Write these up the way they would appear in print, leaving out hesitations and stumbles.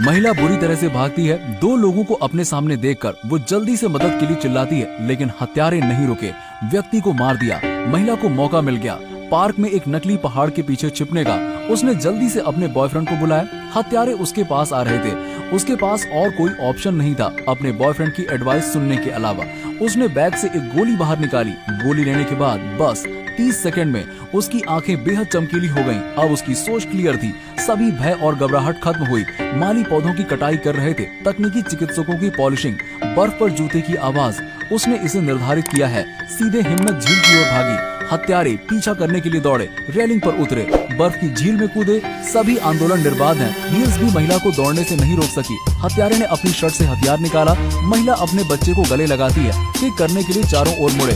महिला बुरी तरह से भागती है। दो लोगों को अपने सामने देखकर वो जल्दी से मदद के लिए चिल्लाती है, लेकिन हत्यारे नहीं रुके, व्यक्ति को मार दिया। महिला को मौका मिल गया पार्क में एक नकली पहाड़ के पीछे छिपने का। उसने जल्दी से अपने बॉयफ्रेंड को बुलाया। हत्यारे उसके पास आ रहे थे। उसके पास और कोई ऑप्शन नहीं था अपने बॉयफ्रेंड की एडवाइस सुनने के अलावा। उसने बैग से एक गोली बाहर निकाली। गोली लेने के बाद बस 30 सेकंड में उसकी आंखें बेहद चमकीली हो गईं। अब उसकी सोच क्लियर थी। सभी भय और घबराहट खत्म हुई। माली पौधों की कटाई कर रहे थे, तकनीकी चिकित्सकों की पॉलिशिंग, बर्फ पर जूते की आवाज। उसने इसे निर्धारित किया है। सीधे हिम्मत झील की ओर भागी। हत्यारे पीछा करने के लिए दौड़े, रेलिंग पर उतरे, बर्फ की झील में कूदे। सभी आंदोलन निर्बाध हैं। हील्स भी महिला को दौड़ने से नहीं रोक सकी। हत्यारे ने अपनी शर्ट से हथियार निकाला। महिला अपने बच्चे को गले लगाती है। किक करने के लिए चारों ओर मुड़े।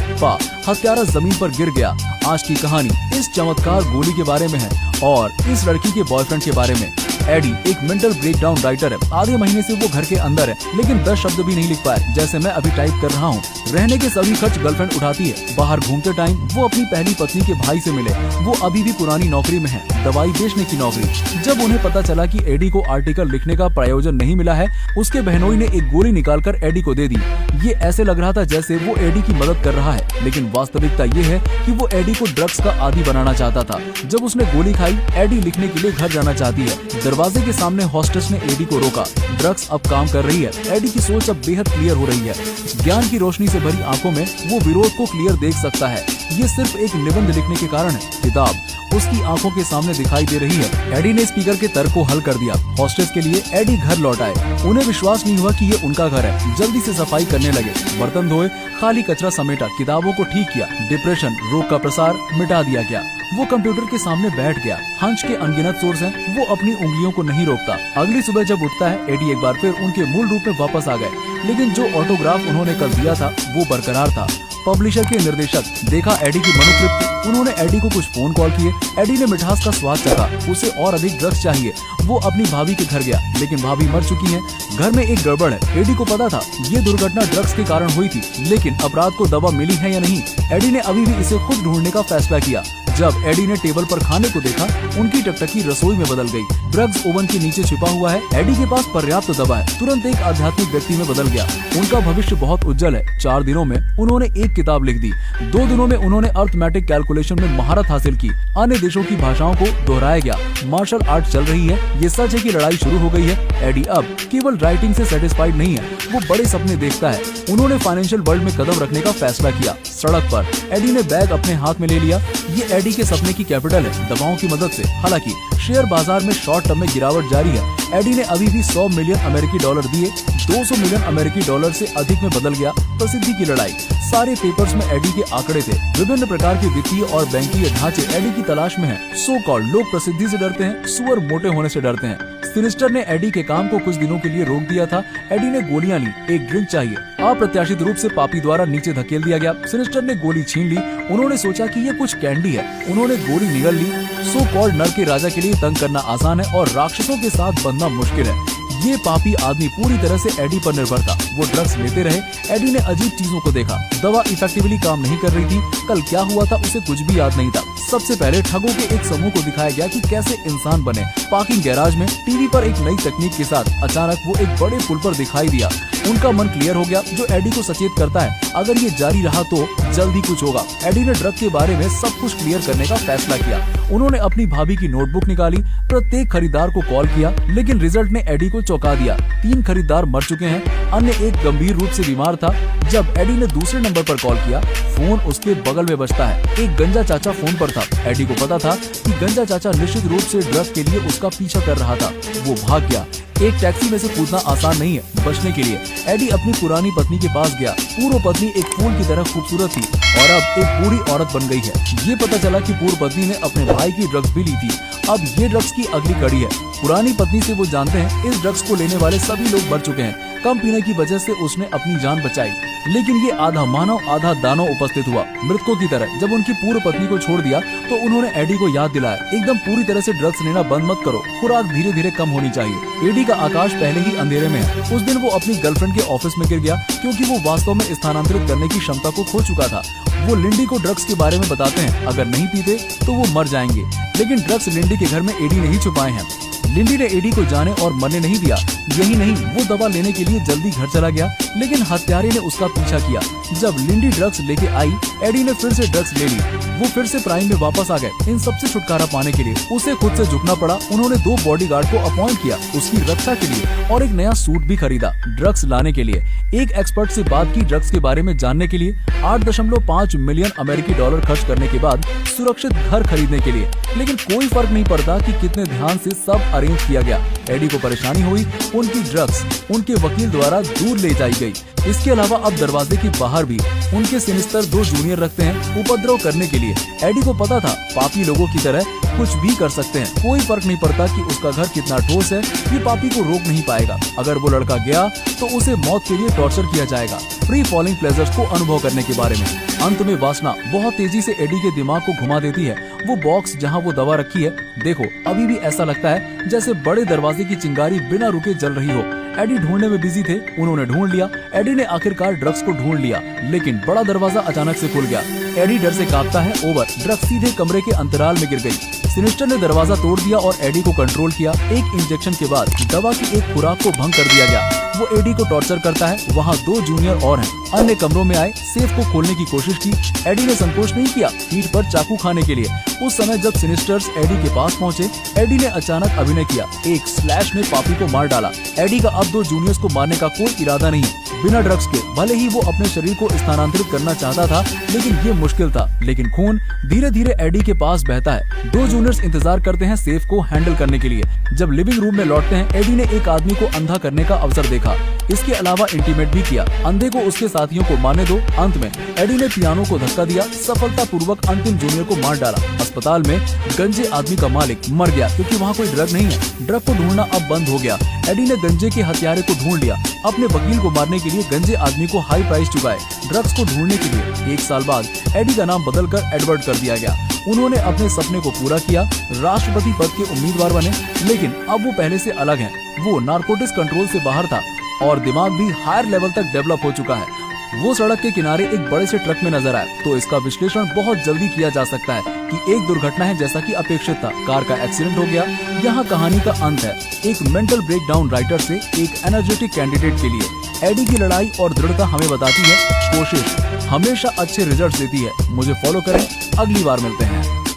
हत्यारा जमीन पर गिर गया। आज की कहानी इस चमत्कार गोली के बारे में है और इस लड़की के बॉयफ्रेंड के बारे में। एडी एक मेंटल ब्रेकडाउन राइटर है। आधे महीने से वो घर के अंदर है, लेकिन 10 शब्द भी नहीं लिख पाए, जैसे मैं अभी टाइप कर रहा हूँ। रहने के सभी खर्च गर्लफ्रेंड उठाती है। बाहर घूमते टाइम वो अपनी पहली पत्नी के भाई से मिले। वो अभी भी पुरानी नौकरी में है, दवाई बेचने की नौकरी। जब उन्हें पता चला कि एडी को आर्टिकल लिखने का प्रायोजन नहीं मिला है, उसके बहनोई ने एक गोली निकालकर एडी को दे दी। ये ऐसे लग रहा था जैसे वो एडी की मदद कर रहा है, लेकिन वास्तविकता ये है कि वो एडी को ड्रग्स का आदी बनाना चाहता था। जब उसने गोली खाई, एडी लिखने के लिए घर जाना चाहती है। दरवाजे के सामने हॉस्टेस ने एडी को रोका। ड्रग्स अब काम कर रही है। एडी की सोच अब बेहद क्लियर हो रही है। ज्ञान की रोशनी से भरी आंखों में वो विरोध को क्लियर देख सकता है। ये सिर्फ एक निबंध लिखने के कारण है। किताब उसकी आंखों के सामने दिखाई दे रही है। एडी ने स्पीकर के तर्क को हल कर दिया। हॉस्टेस के लिए एडी घर लौट आए। उन्हें विश्वास नहीं हुआ कि ये उनका घर है। जल्दी से सफाई करने लगे, बर्तन धोए, खाली कचरा समेटा, किताबों को ठीक किया। डिप्रेशन, रोग का प्रसार मिटा दिया गया। वो कंप्यूटर के सामने बैठ गया। हंच के अनगिनत सोर्स हैं, वो अपनी उंगलियों को नहीं रोकता। अगली सुबह जब उठता है, एडी एक बार फिर उनके मूल रूप में वापस आ गए, लेकिन जो ऑटोग्राफ उन्होंने कल दिया था वो बरकरार था। पब्लिशर के निर्देशक देखा एडी की मनोतृप्ति। उन्होंने एडी को कुछ फोन कॉल किए। एडी ने मिठास का स्वाद चखा। उसे और अधिक ड्रग्स चाहिए। वो अपनी भाभी के घर गया, लेकिन भाभी मर चुकी है। घर में एक गड़बड़ है। एडी को पता था ये दुर्घटना ड्रग्स के कारण हुई थी, लेकिन अपराध को दवा मिली है या नहीं, एडी ने अभी भी इसे खुद ढूंढने का फैसला किया। जब एडी ने टेबल पर खाने को देखा, उनकी टकटकी रसोई में बदल गई। ड्रग्स ओवन के नीचे छिपा हुआ है। एडी के पास पर्याप्त दवा है। तुरंत एक आध्यात्मिक व्यक्ति में बदल गया। उनका भविष्य बहुत उज्जवल है। 4 दिनों में उन्होंने एक किताब लिख दी। 2 दिनों में उन्होंने अर्थमेटिक कैलकुलेशन में महारत हासिल की। अन्य देशों की भाषाओं को दोहराया गया। मार्शल आर्ट चल रही है। ये सच है कि लड़ाई शुरू हो गई है। एडी अब केवल राइटिंग से सेटिस्फाइड नहीं है, वो बड़े सपने देखता है। उन्होंने फाइनेंशियल वर्ल्ड में कदम रखने का फैसला किया। सड़क पर एडी ने बैग अपने हाथ में ले लिया। ये एडी के सपने की कैपिटल है, दवाओं की मदद से। हालांकि शेयर बाजार में शॉर्ट टर्म में गिरावट जारी है। एडी ने अभी भी 100 मिलियन अमेरिकी डॉलर दिए। 200 मिलियन अमेरिकी डॉलर से अधिक में बदल गया प्रसिद्धि की लड़ाई। सारे पेपर्स में एडी के आंकड़े थे। विभिन्न प्रकार के वित्तीय और बैंकीय ढांचे एडी की तलाश में हैं। सो कॉल्ड लोग प्रसिद्धि से डरते हैं, सुअर मोटे होने से डरते हैं। सिनिस्टर ने एडी के काम को कुछ दिनों के लिए रोक दिया था। एडी ने गोलियां ली। एक ड्रिंक चाहिए। अप्रत्याशित रूप से पापी द्वारा नीचे धकेल दिया गया। सिनिस्टर ने गोली छीन ली। उन्होंने सोचा कि ये कुछ कैंडी है। उन्होंने गोली निगल ली। सो कॉल्ड नर के राजा के लिए तंग करना आसान है और राक्षसों के साथ बंधना मुश्किल है। ये पापी आदमी पूरी तरह से एडी पर निर्भर था। वो ड्रग्स लेते रहे। एडी ने अजीब चीजों को देखा। दवा इफेक्टिवली काम नहीं कर रही थी। कल क्या हुआ था उसे कुछ भी याद नहीं था। सबसे पहले ठगों के एक समूह को दिखाया गया कि कैसे इंसान बने। पार्किंग गैराज में टीवी पर एक नई तकनीक के साथ अचानक वो एक बड़े पुल पर दिखाई दिया। उनका मन क्लियर हो गया, जो एडी को सचेत करता है अगर ये जारी रहा तो जल्दी कुछ होगा। एडी ने ड्रग के बारे में सब कुछ क्लियर करने का फैसला किया। उन्होंने अपनी भाभी की नोटबुक निकाली। प्रत्येक खरीदार को कॉल किया, लेकिन रिजल्ट ने एडी को चौंका दिया। 3 खरीदार मर चुके हैं, अन्य एक गंभीर रूप से बीमार था। जब एडी ने दूसरे नंबर पर कॉल किया, फोन उसके बगल में बजता है। एक गंजा चाचा फोन पर था। एडी को पता था कि गंजा चाचा निश्चित रूप से ड्रग के लिए उसका पीछा कर रहा था। वो भाग गया। एक टैक्सी में से कूदना आसान नहीं है। बचने के लिए एडी अपनी पुरानी पत्नी के पास गया। पूर्व पत्नी एक फूल की तरह खूबसूरत थी और अब एक बूढ़ी औरत बन गई है। ये पता चला कि पूर्व पत्नी ने अपने भाई की ड्रग्स भी ली थी। अब ये ड्रग्स की अगली कड़ी है। पुरानी पत्नी से वो जानते हैं इस ड्रग्स को लेने वाले सभी लोग मर चुके हैं। कम पीने की वजह से उसने अपनी जान बचाई, लेकिन ये आधा मानव आधा दानव उपस्थित हुआ मृतकों की तरह। जब उनकी पूर्व पत्नी को छोड़ दिया तो उन्होंने एडी को याद दिलाया, एकदम पूरी तरह से ड्रग्स लेना बंद मत करो, खुराक धीरे धीरे कम होनी चाहिए। एडी का आकाश पहले ही अंधेरे में है। उस दिन वो अपनी गर्लफ्रेंड के ऑफिस में गिर गया क्योंकि वो वास्तव में स्थानांतरित करने की क्षमता को खो चुका था। वो लिंडी को ड्रग्स के बारे में बताते हैं, अगर नहीं पीते तो वो मर जाएंगे। लेकिन ड्रग्स लिंडी के घर में एडी ने ही छुपाए हैं। लिंडी ने एडी को जाने और मरने नहीं दिया। यही नहीं, वो दवा लेने के लिए जल्दी घर चला गया, लेकिन हत्यारे ने उसका पीछा किया। जब लिंडी ड्रग्स लेके आई, एडी ने फिर से ड्रग्स ले ली। वो फिर से प्राइम में वापस आ गए। इन सबसे छुटकारा पाने के लिए उसे खुद से झुकना पड़ा। उन्होंने 2 बॉडीगार्ड को अपॉइंट किया उसकी रक्षा के लिए और एक नया सूट भी खरीदा ड्रग्स लाने के लिए। एक एक्सपर्ट से बात की ड्रग्स के बारे में जानने के लिए। 8.5 मिलियन अमेरिकी डॉलर खर्च करने के बाद सुरक्षित घर खरीदने के लिए। लेकिन कोई फर्क नहीं पड़ता कि कितने ध्यान से सब अरेंज किया गया। एडी को परेशानी हुई, उनकी ड्रग्स उनके वकील द्वारा दूर ले जाई गई। इसके अलावा अब दरवाजे के बाहर भी उनके सिनिस्टर 2 जूनियर रखते हैं उपद्रव करने के लिए। एडी को पता था पापी लोगों की तरह कुछ भी कर सकते हैं। कोई फर्क नहीं पड़ता कि उसका घर कितना ठोस है, ये पापी को रोक नहीं पाएगा। अगर वो लड़का गया तो उसे मौत के लिए टॉर्चर किया जाएगा। फ्री फॉलिंग प्लेजर्स को अनुभव करने के बारे में। अंत में वासना बहुत तेजी से एडी के दिमाग को घुमा देती है। वो बॉक्स जहाँ वो दवा रखी है, देखो अभी भी ऐसा लगता है जैसे बड़े दरवाजे की चिंगारी बिना रुके जल रही हो। एडी ढूंढने में बिजी थे, उन्होंने ढूंढ लिया। एडी ने आखिरकार ड्रग्स को ढूंढ लिया, लेकिन बड़ा दरवाजा अचानक से खुल गया। एडी डर से कांपता है। ओवर ड्रग्स सीधे कमरे के अंतराल में गिर गई। सिनिस्टर ने दरवाजा तोड़ दिया और एडी को कंट्रोल किया। एक इंजेक्शन के बाद दवा की एक खुराक को भंग कर दिया गया। वो एडी को टॉर्चर करता है। वहाँ 2 जूनियर और हैं। अन्य कमरों में आए, सेफ को खोलने की कोशिश की। एडी ने संकोच नहीं किया पीठ पर चाकू खाने के लिए। उस समय जब सिनिस्टर्स एडी के पास पहुँचे, एडी ने अचानक अभिनय किया। एक स्लैश में पापी को मार डाला। एडी का अब 2 जूनियर्स को मारने का कोई इरादा नहीं है। बिना ड्रग्स के भले ही वो अपने शरीर को स्थानांतरित करना चाहता था, लेकिन ये मुश्किल था। लेकिन खून धीरे धीरे एडी के पास बहता है। 2 जूनियर्स इंतजार करते हैं सेफ को हैंडल करने के लिए। जब लिविंग रूम में लौटते हैं, एडी ने एक आदमी को अंधा करने का अवसर देखा। इसके अलावा इंटीमेट भी किया। अंधे को उसके साथियों को मारने दो। अंत में एडी ने पियानो को धक्का दिया, सफलतापूर्वक अंतिम जूनियर को मार डाला। अस्पताल में गंजे आदमी का मालिक मर गया क्योंकि वहाँ कोई ड्रग नहीं है। ड्रग को ढूंढना अब बंद हो गया। एडी ने गंजे के हत्यारे को ढूंढ लिया। अपने वकील को मारने के लिए गंजे आदमी को हाई प्राइस चुकाए। ड्रग्स को ढूंढने के लिए 1 साल बाद एडी का नाम बदलकर एडवर्ड कर दिया गया। उन्होंने अपने सपने को पूरा किया, राष्ट्रपति पद के उम्मीदवार बने। लेकिन अब वो पहले से अलग हैं। वो नारकोटिक्स कंट्रोल से बाहर था और दिमाग भी हायर लेवल तक डेवलप हो चुका है। वो सड़क के किनारे एक बड़े से ट्रक में नजर आए तो इसका विश्लेषण बहुत जल्दी किया जा सकता है कि एक दुर्घटना है जैसा कि अपेक्षित था। कार का एक्सीडेंट हो गया। यहाँ कहानी का अंत है। एक मेंटल ब्रेकडाउन राइटर से एक एनर्जेटिक कैंडिडेट के लिए एडी की लड़ाई और दृढ़ता हमें बताती है कोशिश हमेशा अच्छे रिजल्ट देती है। मुझे फॉलो करें, अगली बार मिलते हैं।